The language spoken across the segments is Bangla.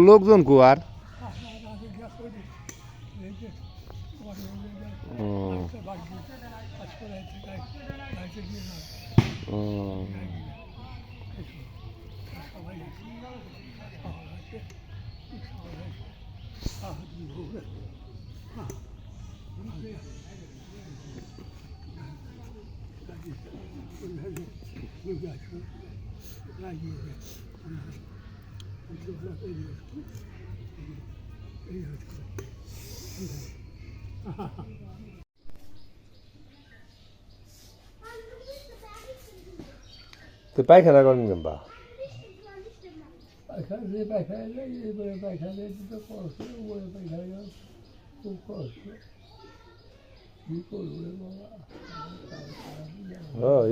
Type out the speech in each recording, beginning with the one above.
লোকজন কো আর তো পায়খানা করেন কেমবা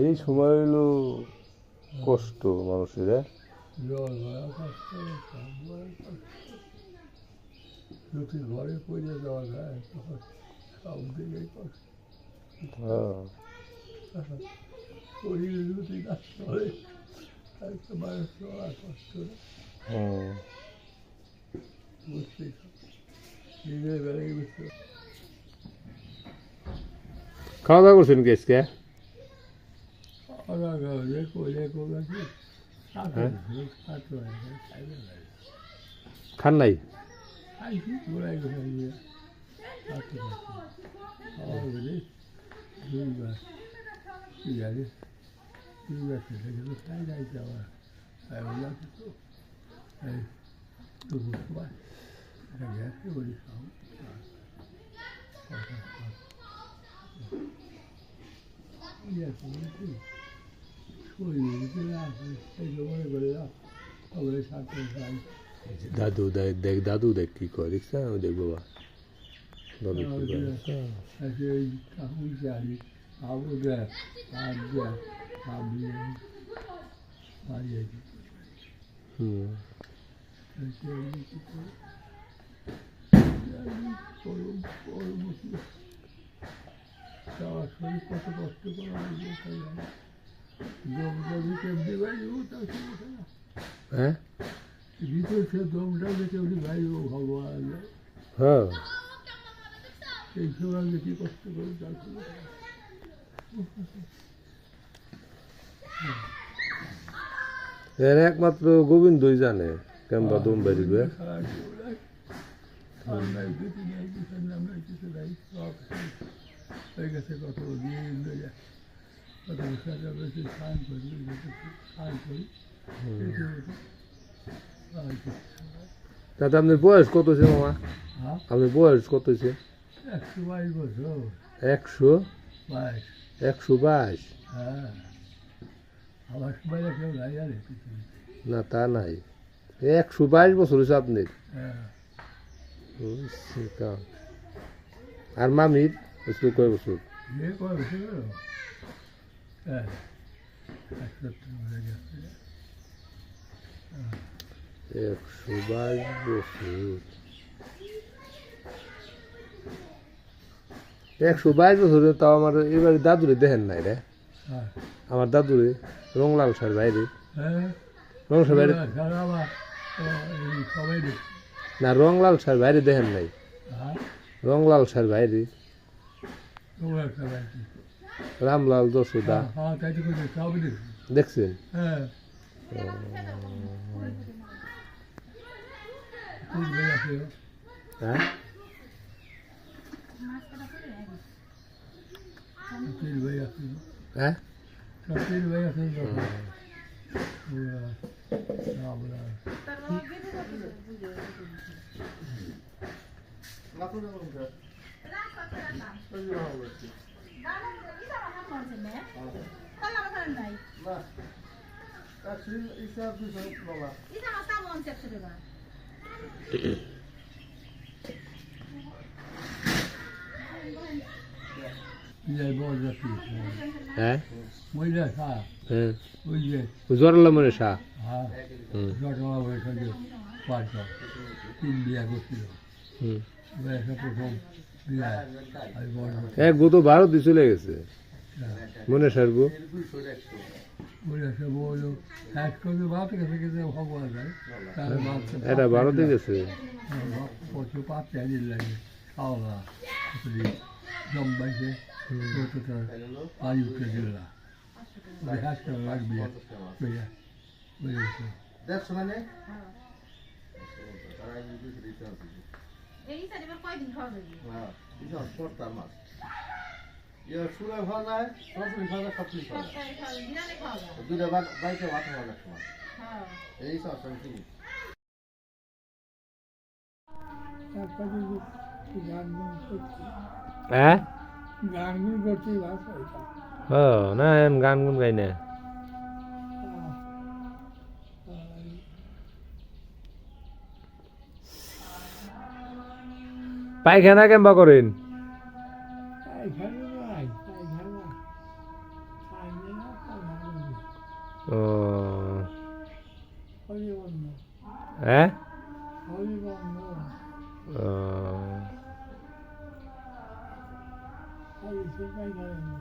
এই সময় হইলো কষ্ট মানুষের ঘরে পড়ে যাওয়া যায় তখন সব দিকে কষ্ট শরীর যদি না চলে একটা মানুষ চলা কষ্ট বুঝতে নিজের বেলায় বুঝতে খাওয়া দাওয়া করছেন কি আজকে খান নাই দাদু দেখ দাদু দেখ কি করে দেখছ দেখ বাবা দাদু কি কত কষ্ট করা হ্যাঁ ভিতরে সে দমটা দেখে উনি ভাই ও ভগবান হ্যাঁ এই সময় বেশি কষ্ট করে এর একমাত্র গোবিন্দই জানে কেমবা দম বেরিবে কত দিয়ে কত স্নান করি স্নান করি দাদা আপনার বয়স কত হয়েছে মামা আপনার বয়স কত হয়েছে 122 বছর 122 হ্যাঁ আমার সময় কেউ নাই জানে না তা নাই 122 বছর হয়েছে আপনার আর মামির কয় বছর কয় বছর হ্যাঁ 122 বছর 122 বছর তাও আমার এবারে দাদুরে দেখেন নাই রে আমার দাদুরে রংলাল সার বাইরে রং সার বাইরে না রংলাল সার বাইরে দেখেন নাই রংলাল সার বাইরে রামলাল যশোদা দেখছেন হ্যাঁ হ্যাঁ হ্যাঁ মহিলা শাহ হ্যাঁ ওই যে জোরাল মনে শাহ হ্যাঁ জটলা বয়সে যে পাঁচ তিন বিয়া করছিল প্রথম বিয়া এক গত ভারত চলে গেছে মনে সারবো বলে সে বললো এক করে ভাত গেছে কিন্তু ভগবান যায় তাহলে এটা ভারতে গেছে প্রচুর পাঁচ চাইলে লাগে খাওয়া জম্বাইছে পানি উঠে দিল না হাত করে লাগবে বুঝেছে এই সারি বার কয়দিন খাওয়া যাবে সুরে খাওয়া যায় সরাসরি খাওয়া যায় সবকিছু খাওয়া যায় সপ্তাহে খাওয়া দিনে খাওয়া যায় দুইটা বাইকে ভাত খাওয়া অনেক সময় হ্যাঁ এই সব কি তারপরে গানগুলো করছি হ্যাঁ গানগুলো করছি ভাষা ও না এখন গান গুন গাই না পায়খানা কেমবা করেন এখানে নাই এখানে খাইলে না ও হরিবন্ধ হ্যাঁ হরিবন্ধ ও খাইছে পাইখানে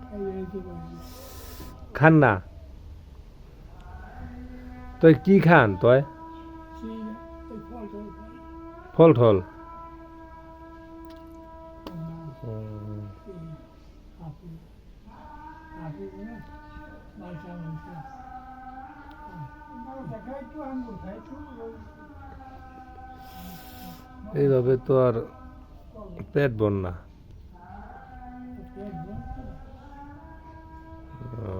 খাইতে পারি খান না তুই কি খান তুই চিন এই ফল টল খাই ফল ঠল আপেল আপেল না মালটা মালটা খাই একটু আঙ্গুর খাই একটু এইভাবে তো আর পেট ভর না পেট ভরছে ও,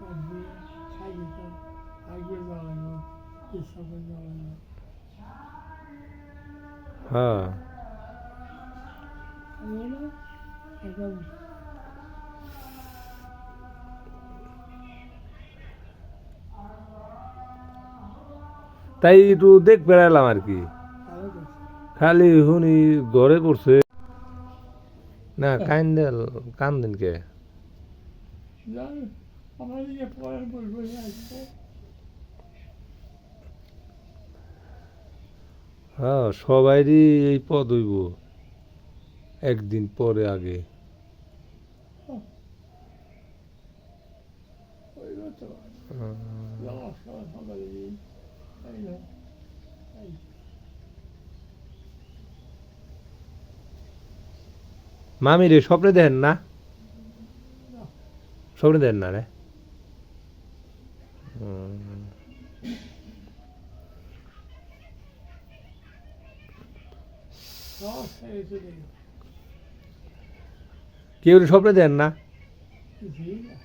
আর দিয়ে খাইয়ে তো আগে জ্বালানো এসবে জ্বালানো হ্যাঁ এখন তাই একটু দেখ বেড়ালাম আর কি ভালো করছে খালি শুনি ঘরে পড়ছে না কান্দেন কে জান আমার দিকে পড়ার বলবো আসবো হ্যাঁ সবাইরই এই পদ হইব একদিন পরে আগে ওই তো যাওয়া সকালে দিন তাই না তাই মামি রে স্বপ্নে দেখেন না স্বপ্নে দেখেন না রে সব ছেড়ে চলে গেল কেউ স্বপ্নে দেন না কিছুই না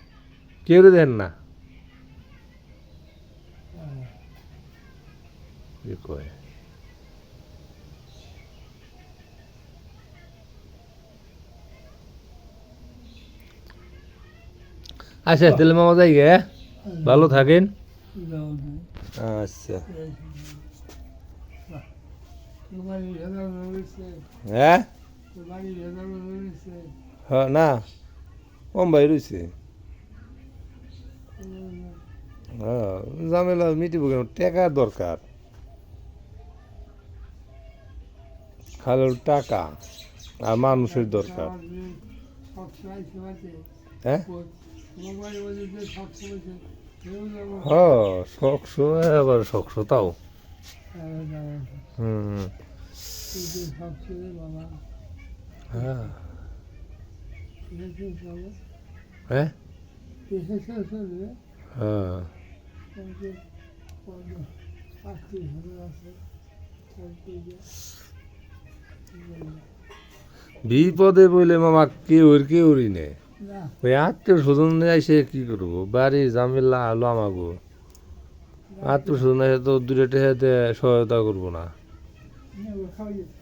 কেউ দেন না কি কয় আচ্ছা তাহলে মামা যাই গে ভালো থাকেন যাও আচ্ছা তোমার ভেদা রয়েছে হ্যাঁ তোমার ভেদা রয়েছে হ্যাঁ না মুম্বাই রয়েছে হ্যাঁ ঝামেলা মিটিব কেন টাকা দরকার খালি টাকা আর মানুষের দরকার সবসময় সবাইতে হ্যাঁ মোবাইল বলে সবসময় কেউ যাবো হ্যাঁ শখশো আবার শখশো তাও হুম সবসময় বাবা হ্যাঁ এসে চলো হ্যাঁ এসে চলবে হ্যাঁ বিপদে বলে মামা কেউরি নে না ওই আত্মীয় স্বজন এসে কি করবো বাড়ির ঝামেলা আলো আমাগো আত্মীয় স্বজন এসে তো দূরে টেহাতে সহায়তা করবো না খাওয়াই